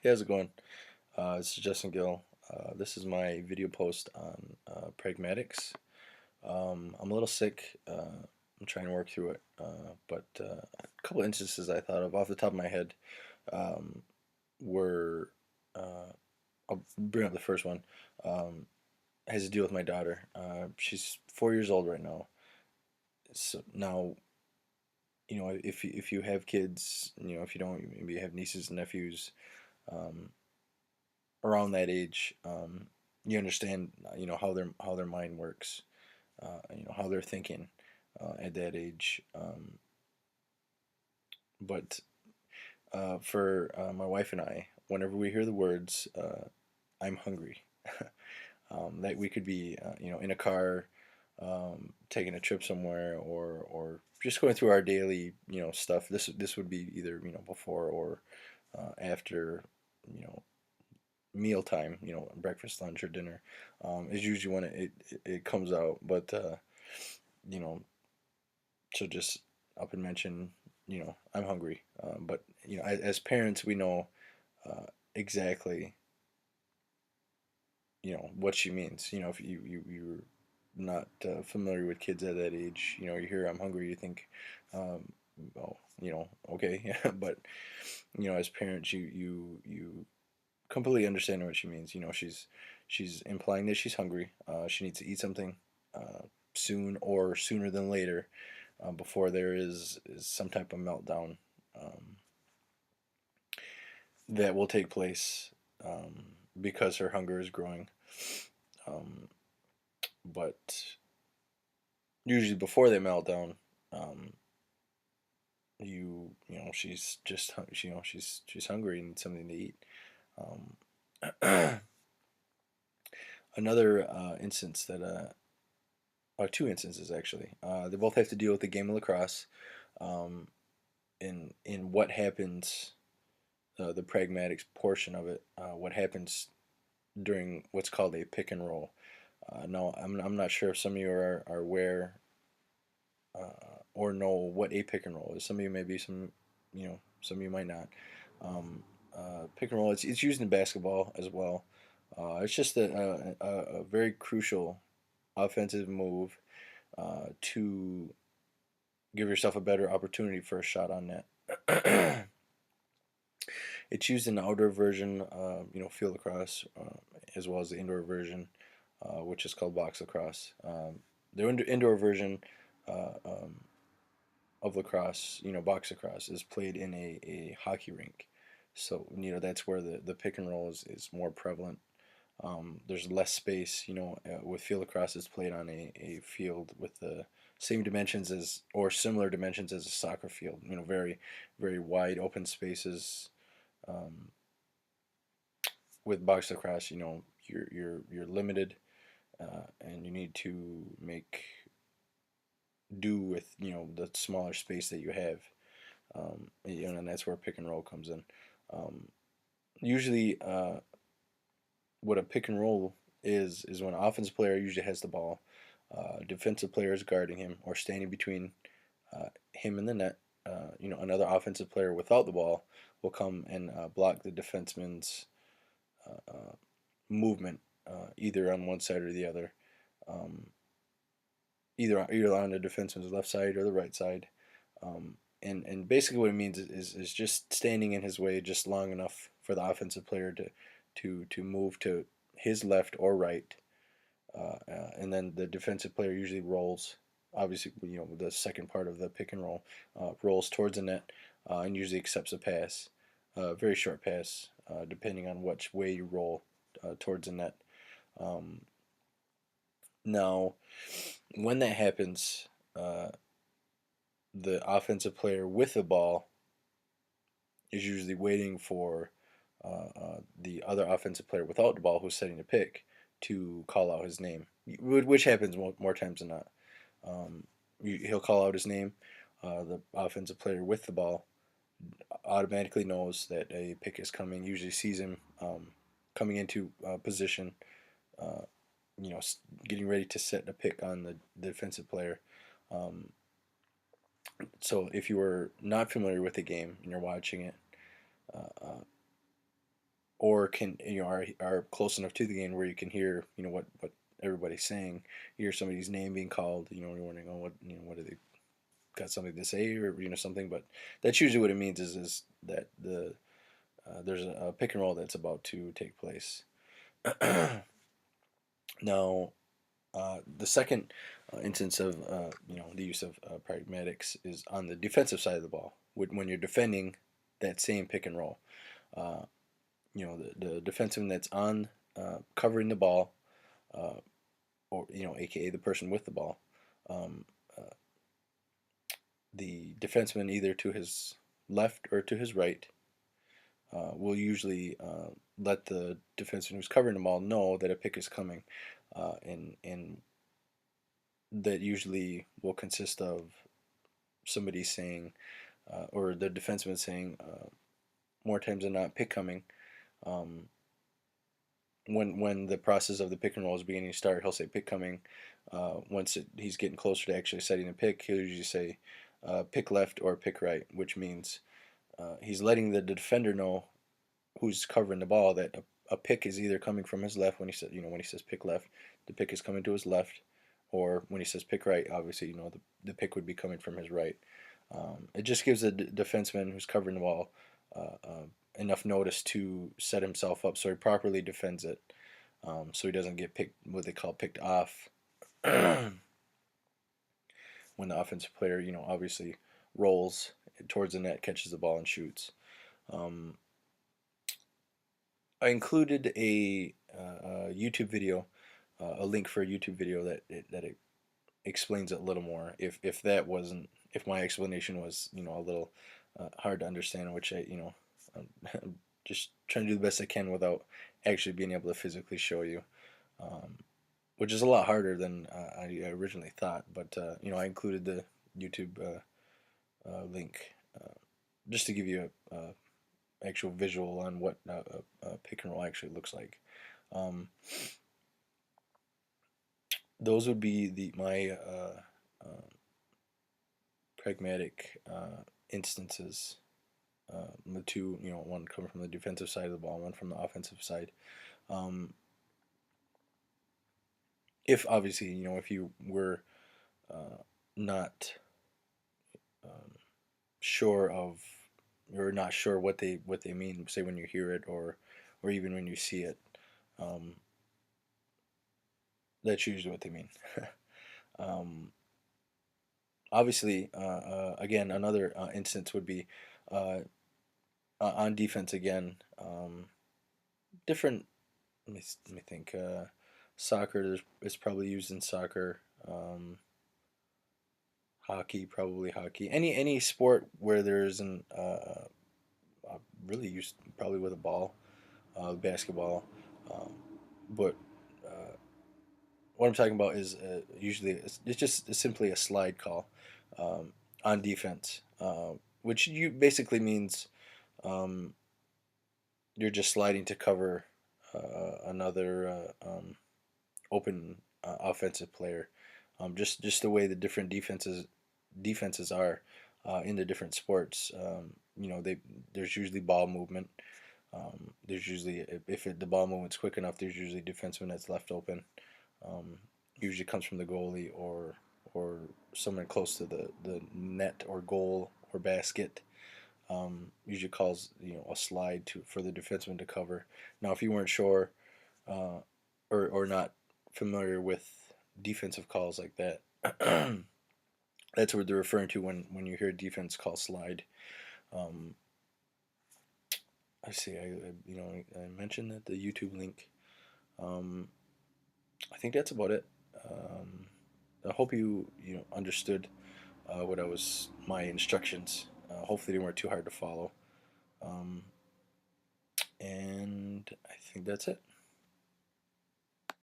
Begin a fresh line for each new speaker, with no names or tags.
Hey, how's it going? This is Justin Gill. This is my video post on Pragmatics. I'm a little sick. I'm trying to work through it, but a couple instances I thought of off the top of my head um, were I'll bring up the first one. Um, has to deal with my daughter. She's 4 years old right now. So now, if you have kids, if you don't, maybe you have nieces and nephews. Um, Around that age, you understand, how their mind works, how they're thinking at that age. But for my wife and I, whenever we hear the words "I'm hungry," that we could be, in a car, taking a trip somewhere, or just going through our daily, stuff. This would be either before or after, you know mealtime, breakfast, lunch, or dinner, is usually when it comes out. But you know, so just up and mention, I'm hungry. But as parents, we know exactly, what she means. If you're not familiar with kids at that age, you hear I'm hungry, you think, oh, okay, yeah. But as parents, you completely understand what she means. She's implying that she's hungry. She needs to eat something soon, or sooner than later, before there is some type of meltdown that will take place, because her hunger is growing. Um, but usually before they meltdown, um, she's just she's hungry and needs something to eat. Um, Another instance that or two instances actually. They both have to deal with the game of lacrosse. Um, in what happens, the pragmatics portion of it. What happens during what's called a pick and roll. No, I'm not sure if some of you are aware or know what a pick and roll is. Some of you maybe, some of you might not. Pick and roll. It's used in basketball as well. It's just a very crucial offensive move to give yourself a better opportunity for a shot on net. It's used in the outdoor version, field lacrosse, as well as the indoor version, which is called box lacrosse. The indoor version of lacrosse, box lacrosse, is played in a hockey rink. So, that's where the pick and roll is more prevalent. There's less space, with field lacrosse. It's played on a field with the same dimensions as, or similar dimensions as, a soccer field. Very, very wide open spaces. Um, with box lacrosse, you're limited, and you need to make do with the smaller space that you have. And that's where pick and roll comes in. Um, Usually, what a pick and roll is when an offensive player usually has the ball, defensive player is guarding him or standing between him and the net. Another offensive player without the ball will come and block the defenseman's movement, either on one side or the other, um, either on the defenseman's left side or the right side. And basically what it means is just standing in his way just long enough for the offensive player to move to his left or right, and then the defensive player usually rolls. Obviously, the second part of the pick and roll, rolls towards the net, and usually accepts a pass, very short pass, depending on which way you roll towards the net. Um, Now, when that happens, the offensive player with the ball is usually waiting for the other offensive player without the ball, who's setting the pick, to call out his name, which happens more times than not. Um, he'll call out his name. The offensive player with the ball automatically knows that a pick is coming. Usually sees him coming into position. Uh, Getting ready to set a pick on the defensive player. Um, so if you were not familiar with the game and you're watching it, uh, uh, or can are close enough to the game where you can hear what everybody's saying. You hear somebody's name being called. You're wondering, oh, what are they got something to say, or something. But that's usually what it means is that there's a pick and roll that's about to take place. Now, the second instance of the use of pragmatics is on the defensive side of the ball. When you're defending that same pick and roll, uh, the defenseman that's on covering the ball, uh, or aka the person with the ball, um, uh, the defenseman either to his left or to his right will usually let the defenseman who's covering the ball know that a pick is coming, and that usually will consist of somebody saying, or the defenseman saying, more times than not, pick coming. Um, when the process of the pick and roll is beginning to start, he'll say pick coming. He's getting closer to actually setting a pick, he'll usually say pick left or pick right, which means he's letting the defender know who's covering the ball that a pick is either coming from his left when he says pick left, the pick is coming to his left, or when he says pick right, obviously the pick would be coming from his right. It just gives the defenseman who's covering the ball enough notice to set himself up so he properly defends it, so he doesn't get picked, what they call picked off, when the offensive player, obviously rolls towards the net, catches the ball, and shoots. Um, I included a YouTube video, a link for a YouTube video that it explains it a little more. If my explanation was a little hard to understand, which I'm just trying to do the best I can without actually being able to physically show you, um, which is a lot harder than I originally thought. But I included the YouTube link just to give you a actual visual on what a pick and roll actually looks like. Um, those would be my pragmatic instances. The two, one coming from the defensive side of the ball, one from the offensive side. Um, if obviously, if you were not um, sure of, or not sure what they mean, say when you hear it, or even when you see it, um, that's usually what they mean. um, Obviously, again, another instance would be uh, on defense again. Different. Let me think. Soccer is probably used in soccer. Hockey, probably hockey. Any sport where there's an really used probably with a ball, basketball. Um, but uh, what I'm talking about is usually it's just simply a slide call on defense, which you basically means um, you're just sliding to cover another open offensive player. Just the way the different defenses are in the different sports. There's usually ball movement. There's usually if the ball movement's quick enough, there's usually defenseman that's left open. Um, Usually comes from the goalie or someone close to the net or goal or basket. Usually calls a slide for the defenseman to cover. Now, if you weren't sure uh, or not familiar with defensive calls like that, that's what they're referring to when you hear defense call slide. Um, I see. I mentioned that the YouTube link. Um, I think that's about it. Um, I hope you understood what I was my instructions. Hopefully they weren't too hard to follow. Um, and I think that's it.